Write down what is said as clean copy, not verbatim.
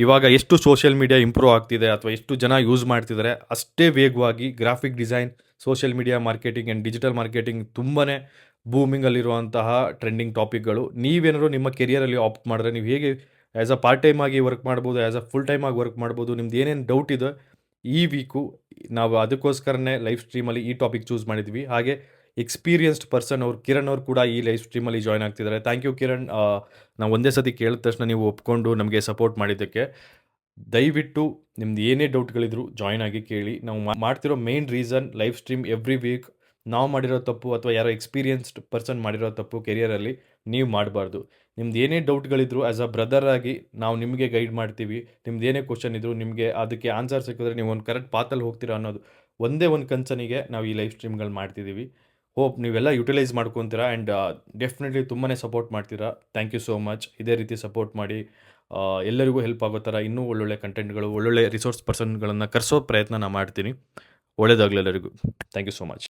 ಇವಾಗ ಎಷ್ಟು social media improve ಆಗ್ತಿದೆ ಅಥವಾ ಎಷ್ಟು ಜನ ಯೂಸ್ ಮಾಡ್ತಿದ್ದಾರೆ ಅಷ್ಟೇ ವೇಗವಾಗಿ graphic design, social media marketing and digital marketing ತುಂಬಾ ಬೂಮಿಂಗಲ್ಲಿರುವಂತಹ ಟ್ರೆಂಡಿಂಗ್ ಟಾಪಿಕ್ಗಳು. ನೀವೇನಾದ್ರು ನಿಮ್ಮ ಕೆರಿಯರಲ್ಲಿ ಆಪ್ಟ್ ಮಾಡಿದ್ರೆ ನೀವು ಹೇಗೆ ಆ್ಯಸ್ ಅ ಪಾರ್ಟ್ ಟೈಮ್ ಆಗಿ ವರ್ಕ್ ಮಾಡ್ಬೋದು, ಆ್ಯಸ್ ಅ ಫುಲ್ ಟೈಮ್ ಆಗಿ ವರ್ಕ್ ಮಾಡ್ಬೋದು. ನಿಮ್ದು ಏನೇನು ಡೌಟ್ ಇದೆ ಈ ವೀಕು ನಾವು ಅದಕ್ಕೋಸ್ಕರನೇ ಲೈವ್ ಸ್ಟ್ರೀಮಲ್ಲಿ ಈ ಟಾಪಿಕ್ ಚೂಸ್ ಮಾಡಿದ್ವಿ. ಹಾಗೆ ಎಕ್ಸ್ಪೀರಿಯನ್ಸ್ಡ್ ಪರ್ಸನ್ ಅವರು ಕಿರಣ್ ಅವರು ಕೂಡ ಈ ಲೈವ್ ಸ್ಟ್ರೀಮಲ್ಲಿ ಜಾಯ್ನ್ ಆಗ್ತಿದ್ದಾರೆ. Thank you Kiran. ನಾವು ಒಂದೇ ಸತಿ ಕೇಳಿದ ತಕ್ಷಣ ನೀವು ಒಪ್ಕೊಂಡು ನಮಗೆ ಸಪೋರ್ಟ್ ಮಾಡಿದ್ದಕ್ಕೆ. ದಯವಿಟ್ಟು ನಿಮ್ದು ಏನೇ ಡೌಟ್ಗಳಿದ್ರು ಜಾಯ್ನ್ ಆಗಿ ಕೇಳಿ. ನಾವು ಮಾಡ್ತಿರೋ main reason live stream every week ನಾವು ಮಾಡಿರೋ ತಪ್ಪು ಅಥವಾ ಯಾರೋ ಎಕ್ಸ್ಪೀರಿಯನ್ಸ್ಡ್ ಪರ್ಸನ್ ಮಾಡಿರೋ ತಪ್ಪು ಕೆರಿಯರಲ್ಲಿ ನೀವು ಮಾಡಬಾರ್ದು. ನಿಮ್ದು ಏನೇ ಡೌಟ್ಗಳಿದ್ರು ಆ್ಯಸ್ ಅ ಬ್ರದರ್ ಆಗಿ ನಾವು ನಿಮಗೆ ಗೈಡ್ ಮಾಡ್ತೀವಿ. ನಿಮ್ದು ಏನೇ ಕ್ವಶನ್ ಇದ್ರು ನಿಮಗೆ ಅದಕ್ಕೆ ಆನ್ಸರ್ ಸಿಕ್ಕಿದ್ರೆ ನೀವು ಒಂದು ಕರೆಕ್ಟ್ ಪಾತಲ್ಲಿ ಹೋಗ್ತೀರಾ ಅನ್ನೋದು ಒಂದೇ ಒಂದು ಕನ್ಸನಿಗೆ ನಾವು ಈ ಲೈವ್ ಸ್ಟ್ರೀಮ್ಗಳು ಮಾಡ್ತಿದ್ದೀವಿ. ಹೋಪ್ ನೀವೆಲ್ಲ ಯುಟಿಲೈಸ್ ಮಾಡ್ಕೊತೀರಾ ಆ್ಯಂಡ್ ಡೆಫಿನೆಟ್ಲಿ ತುಂಬಾ ಸಪೋರ್ಟ್ ಮಾಡ್ತೀರಾ. Thank you so much. ಇದೇ ರೀತಿ ಸಪೋರ್ಟ್ ಮಾಡಿ. ಎಲ್ಲರಿಗೂ ಹೆಲ್ಪ್ ಆಗೋ ಥರ ಇನ್ನೂ ಒಳ್ಳೊಳ್ಳೆ ಕಂಟೆಂಟ್ಗಳು, ಒಳ್ಳೊಳ್ಳೆ ರಿಸೋರ್ಸ್ ಪರ್ಸನ್ಗಳನ್ನು ಕರೆಸೋ ಪ್ರಯತ್ನ ನಾನು ಮಾಡ್ತೀನಿ. ಒಳ್ಳೆಯದಾಗಲಿ ಎಲ್ಲರಿಗೂ. Thank you so much.